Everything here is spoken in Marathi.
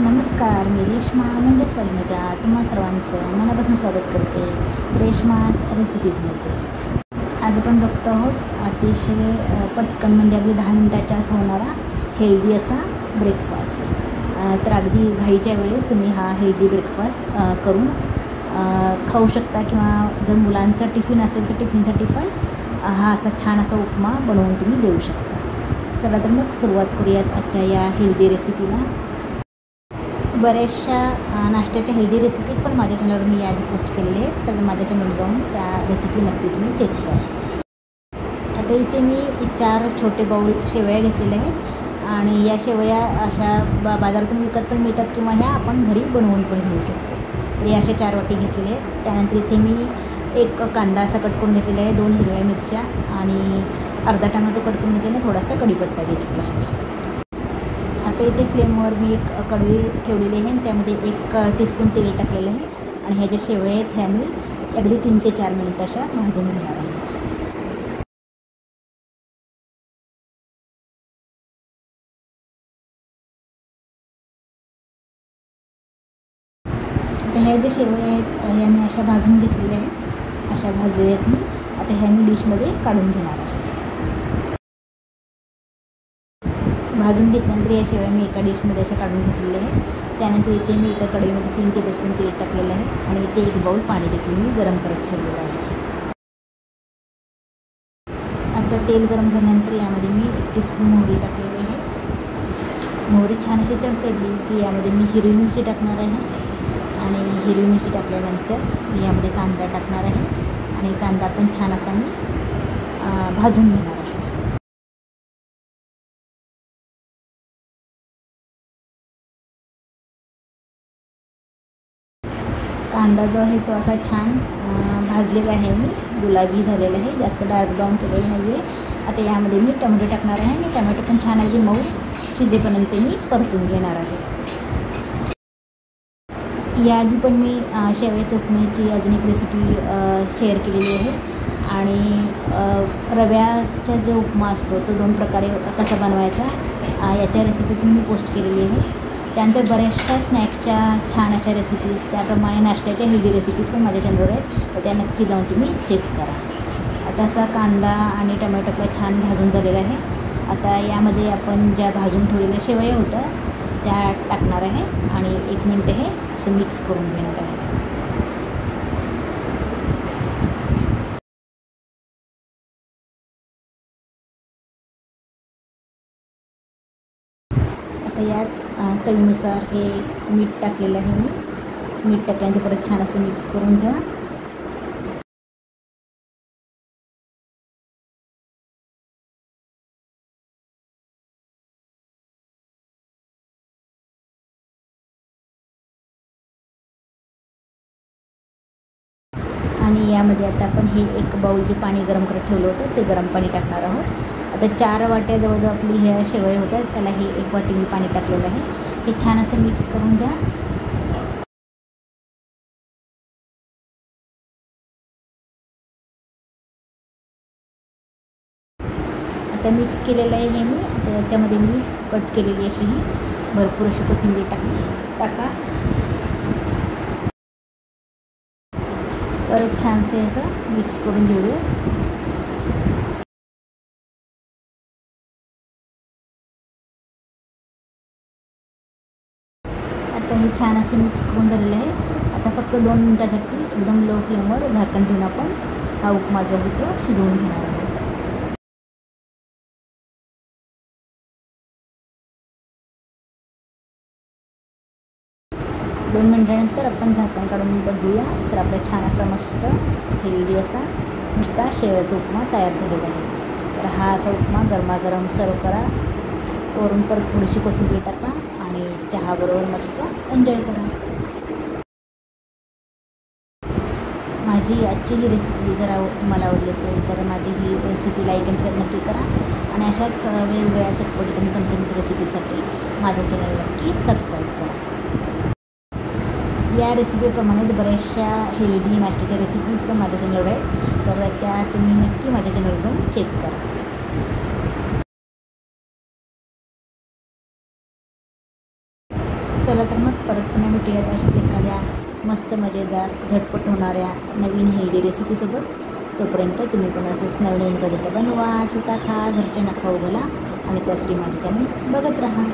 नमस्कार, मी रेश्मा म्हणजेच पद्मजा तुम्हा सर्वांचं मनापासून स्वागत करते रेश्माज रेसिपीजमध्ये. आज आपण बघतो आहोत अतिशय पटकन म्हणजे अगदी 10 मिनिटाच्या आत होणारा हेल्दी असा ब्रेकफास्ट. तर अगदी घाईच्या वेळेस तुम्ही हा हेल्दी ब्रेकफास्ट करून खाऊ शकता, किंवा जर मुलांचा टिफिन असेल तर टिफिनसाठी पण हा असा छान असा उपमा बनवून तुम्ही देऊ शकता. चला तर मग सुरुवात करूयात आजच्या या हेल्दी रेसिपीला. बऱ्याचशा नाश्त्याच्या हेल्दी रेसिपीज पण माझ्या चॅनलवर मी याआधी पोस्ट केलेले आहेत, तर माझ्या चॅनलवर जाऊन त्या रेसिपी नक्की तुम्ही चेक करा. आता इथे मी 4 छोटे बाऊल शेवया घेतलेल्या आहेत, आणि या शेवया अशा बाजारातून विकत पण मिळतात, किंवा ह्या आपण घरी बनवून पण घेऊ शकतो. तर या अशा 4 वाटी घेतलेल्या आहेत. त्यानंतर इथे मी 1 कांदा असा कट करून घेतलेला आहे, 2 हिरव्या मिरच्या आणि अर्धा टोमॅटो कट करून घेतलेला, थोडासा कढीपत्ता घेतलेला आहे. आता इथे फ्लेमवर मी एक कढई ठेवलेली आहे, आणि त्यामध्ये 1 टीस्पून तेल टाकलेलं आहे, आणि ह्या ज्या शेवया आहेत ह्या मी अगदी 3 ते 4 मिनिट अशा भाजून घेणार आहे. आता ह्या ज्या शेवया आहेत ह्या मी अशा भाजून घेतलेल्या आहेत, अशा भाजलेल्या आहेत मी. आता ह्या मी डिशमध्ये काढून घेणार आहे. भाजून घेतल्यानंतर या शेवया मी एका डिशमध्ये अशा काढून घेतलेल्या आहे. त्यानंतर इथे मी एका कढईमध्ये 3 टेबलस्पून तेल टाकलेलं आहे, आणि इथे 1 बाऊल पाणी देखील मी गरम करत ठेवलेलं आहे. आता तेल गरम झाल्यानंतर यामध्ये मी 1 टीस्पून मोहरी टाकलेली आहे. मोहरी छान अशी तडतडली की यामध्ये मी हिरवी मिरची टाकणार आहे, आणि हिरवी मिरची टाकल्यानंतर मी यामध्ये कांदा टाकणार आहे, आणि कांदा पण छान असा मी भाजून घेणार आहे. कांदा जो आहे तो असा छान भाजलेला आहे, मी गुलाबी झालेला आहे, जास्त डार्क ब्राऊन केलेलं नाही आहे. आता यामध्ये मी टोमॅटो टाकणार आहे, आणि टोमॅटो पण छान अगदी मऊ शिजेपर्यंत मी परतून घेणार आहे. याआधी पण मी शेवयाच्या उपम्याची अजून एक रेसिपी शेअर केलेली आहे, आणि रव्याचा जो उपमा असतो तो 2 प्रकारे कसा बनवायचा याच्या रेसिपी पण मी पोस्ट केलेली आहे. त्यानंतर बऱ्याचशा स्नॅक्सच्या छान अशा रेसिपीज, त्याप्रमाणे नाश्त्याच्या हेल्दी रेसिपीज पण माझ्या चॅनलवर आहेत, तर त्या नक्की जाऊन तुम्ही चेक करा. आता असा कांदा आणि टोमॅटो आपला छान भाजून झालेला आहे. आता यामध्ये आपण ज्या भाजून ठेवलेल्या शेवया होत्या त्या टाकणार आहे, आणि 1 मिनिट हे असं मिक्स करून घेणार आहे. आता यात चवीनुसार हे मीठ टाकलेलं आहे मी. मीठ टाकल्यानंतर परत छान असं मिक्स करून घ्या. आणि यामध्ये आता आपण हे 1 बाऊल जे पाणी गरम करत ठेवलं होतं ते गरम पाणी टाकणार आहोत. आता 4 वाट्या जवळजवळ आपली ह्या शेवया होत्या, त्याला हे 1 वाटी मी पाणी टाकलेलं आहे. हे छान असं मिक्स करून घ्या. आता मिक्स केलेलं आहे हे मी. आता याच्यामध्ये मी कट केलेली अशी ही भरपूर अशी कोथिंबीर टाका. परत छानसे असं मिक्स करून घेऊया. आता हे छान असे मिक्स करून झालेलं आहे. आता फक्त 2 मिनिटासाठी एकदम लो फ्लेमवर झाकण ठेवून आपण हा उपमा जो आहे तो शिजवून घेणार आहोत. 2 मिनिटानंतर आपण झाकण काढून बघूया, तर आपला छान असा मस्त हेल्दी असा नुसता शेवयाचा उपमा तयार झालेला आहे. तर हा असा उपमा गरमागरम सर्व करा. वरून परत थोडीशी कोथिंबीर टाका, आणि चहाबरोबर मस्त एन्जॉय करा. माझी आजची ही रेसिपी जर तुम्हाला आवडली असेल तर माझी ही रेसिपी लाईक आणि शेअर नक्की करा, आणि अशाच वेगवेगळ्या चटपटीत आणि चमचमीत रेसिपीसाठी माझ्या चॅनल नक्की सबस्क्राईब करा. या रेसिपीप्रमाणेच बऱ्याचशा हेल्दी नाश्त्याच्या रेसिपीज पण माझ्या चॅनलवर आहेत, तर त्या तुम्ही नक्की माझ्या चॅनलवर जाऊन चेक करा. चला तर मग परत पुन्हा भेटूयात अशाच एखाद्या मस्त मजेदार झटपट होणाऱ्या नवीन हेल्दी रेसिपीसोबत. तोपर्यंत तुम्ही पण असंच नवीन पदार्थ बनवा, स्वतः खा, घरच्यांना खाऊ घाला आणि त्यासाठी माझं चॅनल बघत राहा.